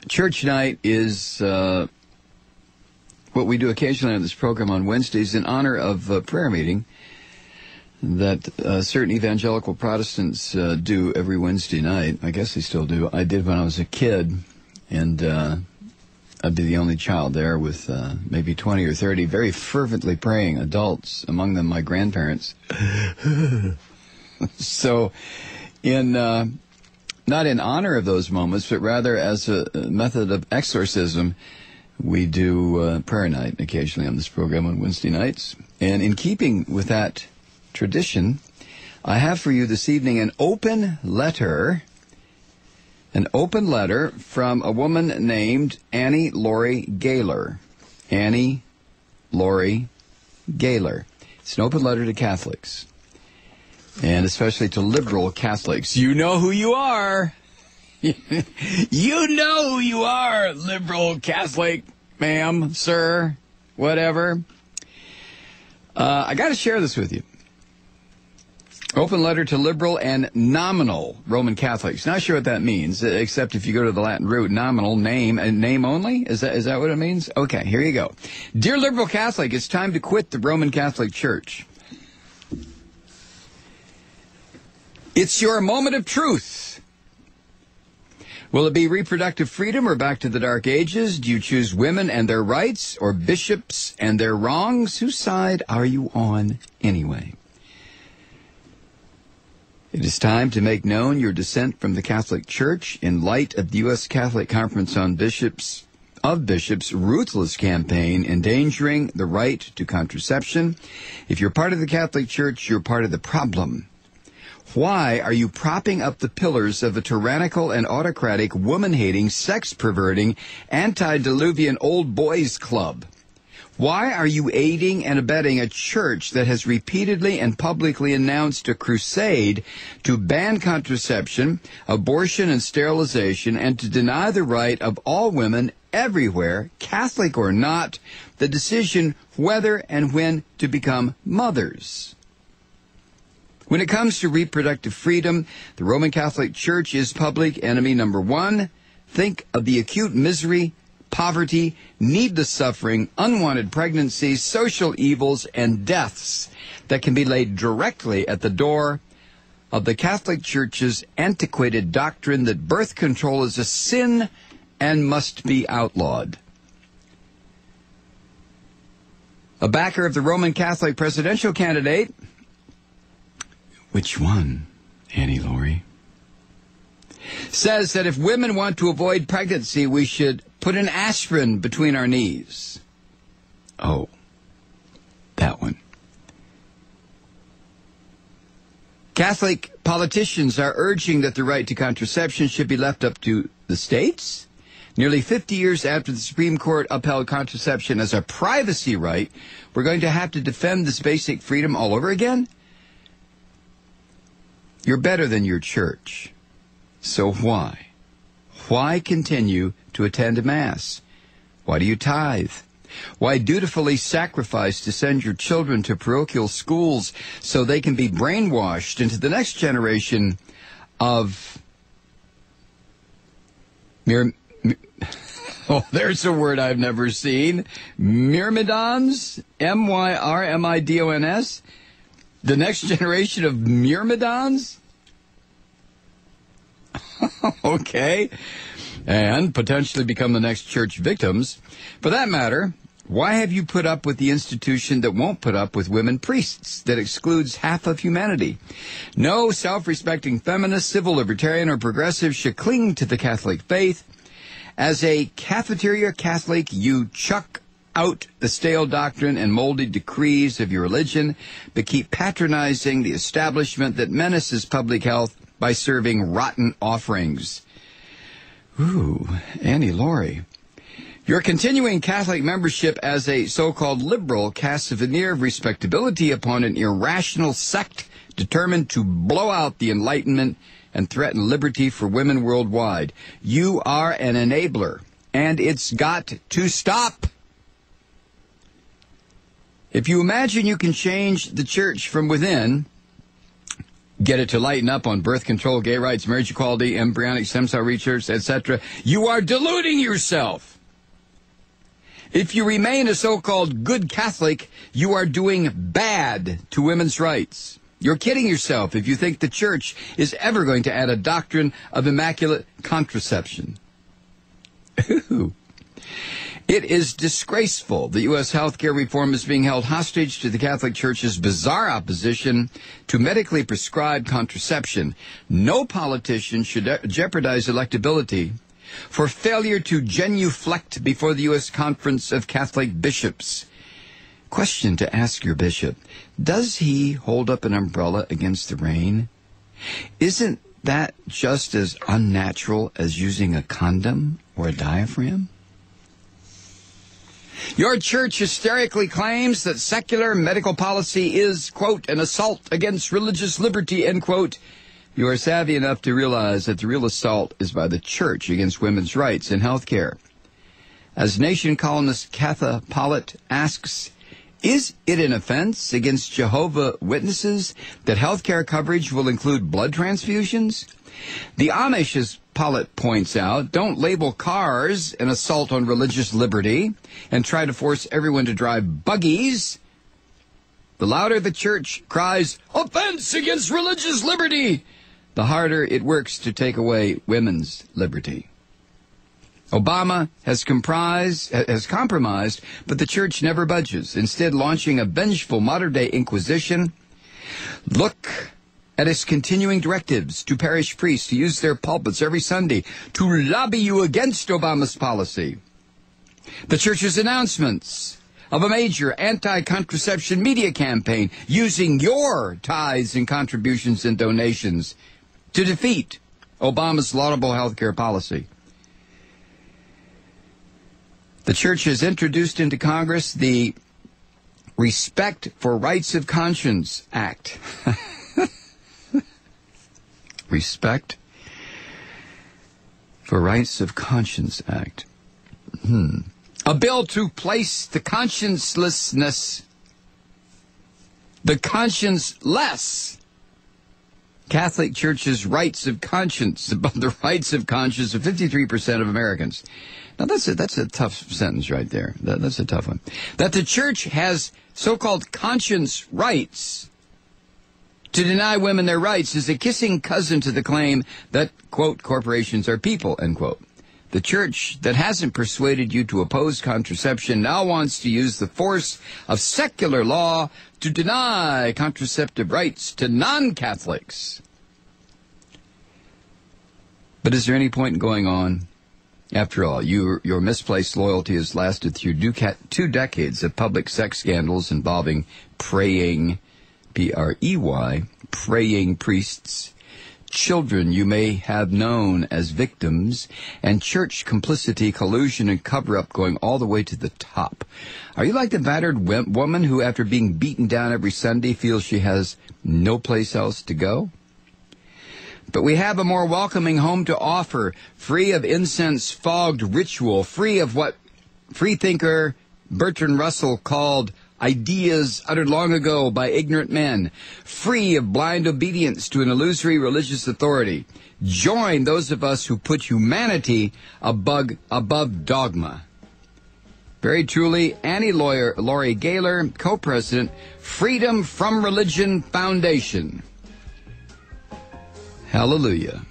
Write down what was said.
Church night is what we do occasionally on this program on Wednesdays in honor of a prayer meeting that certain evangelical Protestants do every Wednesday night. I guess they still do. I did when I was a kid, and I'd be the only child there with maybe 20 or 30 very fervently praying adults, among them my grandparents. So not in honor of those moments, but rather as a method of exorcism, we do prayer night occasionally on this program on Wednesday nights. And in keeping with that tradition, I have for you this evening an open letter from a woman named Annie Laurie Gaylor. Annie Laurie Gaylor. It's an open letter to Catholics, and especially to liberal Catholics. You know who you are. You know who you are, liberal Catholic, ma'am, sir, whatever. I got to share this with you. Open letter to liberal and nominal Roman Catholics. Not sure what that means, except if you go to the Latin root, nominal, name, and name only? Is that what it means? Okay, here you go. Dear liberal Catholic, it's time to quit the Roman Catholic Church. It's your moment of truth. Will it be reproductive freedom or back to the Dark Ages? Do you choose women and their rights or bishops and their wrongs? Whose side are you on anyway? It is time to make known your dissent from the Catholic Church in light of the U.S. Catholic Conference on Bishops' ruthless campaign endangering the right to contraception. If you're part of the Catholic Church, you're part of the problem. Why are you propping up the pillars of a tyrannical and autocratic, woman-hating, sex-perverting, antediluvian old boys club? Why are you aiding and abetting a church that has repeatedly and publicly announced a crusade to ban contraception, abortion, and sterilization, and to deny the right of all women everywhere, Catholic or not, the decision whether and when to become mothers? When it comes to reproductive freedom, the Roman Catholic Church is public enemy number one. Think of the acute misery, poverty, needless suffering, unwanted pregnancies, social evils, and deaths that can be laid directly at the door of the Catholic Church's antiquated doctrine that birth control is a sin and must be outlawed. A backer of the Roman Catholic presidential candidate. Which one, Annie Laurie? Says that if women want to avoid pregnancy, we should put an aspirin between our knees. Oh, that one. Catholic politicians are urging that the right to contraception should be left up to the states. Nearly 50 years after the Supreme Court upheld contraception as a privacy right, we're going to have to defend this basic freedom all over again? You're better than your church. So why? Why continue to attend Mass? Why do you tithe? Why dutifully sacrifice to send your children to parochial schools so they can be brainwashed into the next generation of there's a word I've never seen. Myrmidons? Myrmidons? The next generation of myrmidons? Okay. And potentially become the next church victims. For that matter, why have you put up with the institution that won't put up with women priests, that excludes half of humanity? No self-respecting feminist, civil libertarian, or progressive should cling to the Catholic faith. As a cafeteria Catholic, you chuck out the stale doctrine and moldy decrees of your religion, but keep patronizing the establishment that menaces public health by serving rotten offerings. Ooh, Annie Laurie. Your continuing Catholic membership as a so-called liberal casts a veneer of respectability upon an irrational sect determined to blow out the Enlightenment and threaten liberty for women worldwide. You are an enabler, and it's got to stop. If you imagine you can change the church from within, get it to lighten up on birth control, gay rights, marriage equality, embryonic stem cell research, etc., you are deluding yourself. If you remain a so-called good Catholic, you are doing bad to women's rights. You're kidding yourself if you think the church is ever going to add a doctrine of immaculate contraception. It is disgraceful that U.S. healthcare reform is being held hostage to the Catholic Church's bizarre opposition to medically prescribed contraception. No politician should jeopardize electability for failure to genuflect before the U.S. Conference of Catholic Bishops. Question to ask your bishop: does he hold up an umbrella against the rain? Isn't that just as unnatural as using a condom or a diaphragm? Your church hysterically claims that secular medical policy is, quote, an assault against religious liberty, end quote. You are savvy enough to realize that the real assault is by the church against women's rights in health care. As Nation columnist Katha Pollitt asks, is it an offense against Jehovah's Witnesses that health care coverage will include blood transfusions? The Amish, as Pollitt points out, don't label cars an assault on religious liberty and try to force everyone to drive buggies. The louder the church cries, offense against religious liberty, the harder it works to take away women's liberty. Obama has compromised, but the church never budges, instead launching a vengeful modern-day inquisition. Look at its continuing directives to parish priests to use their pulpits every Sunday to lobby you against Obama's policy. The church's announcements of a major anti-contraception media campaign using your tithes and contributions and donations to defeat Obama's laudable health care policy. The church has introduced into Congress the Respect for Rights of Conscience Act. Respect for Rights of Conscience Act. A bill to place the conscienceless Catholic Church's rights of conscience above the rights of conscience of 53% of Americans. Now, that's a tough sentence right there. That's a tough one. That the church has so-called conscience rights to deny women their rights is a kissing cousin to the claim that, quote, corporations are people, end quote. The church that hasn't persuaded you to oppose contraception now wants to use the force of secular law to deny contraceptive rights to non-Catholics. But is there any point in going on? After all, your misplaced loyalty has lasted through 2 decades of public sex scandals involving praying, P-R-E-Y, praying priests, children you may have known as victims, and church complicity, collusion, and cover-up going all the way to the top. Are you like the battered woman who, after being beaten down every Sunday, feels she has no place else to go? But we have a more welcoming home to offer, free of incense-fogged ritual, free of what freethinker Bertrand Russell called ideas uttered long ago by ignorant men, free of blind obedience to an illusory religious authority. Join those of us who put humanity above dogma. Very truly, Annie Laurie Gaylor, co-president, Freedom from Religion Foundation. Hallelujah.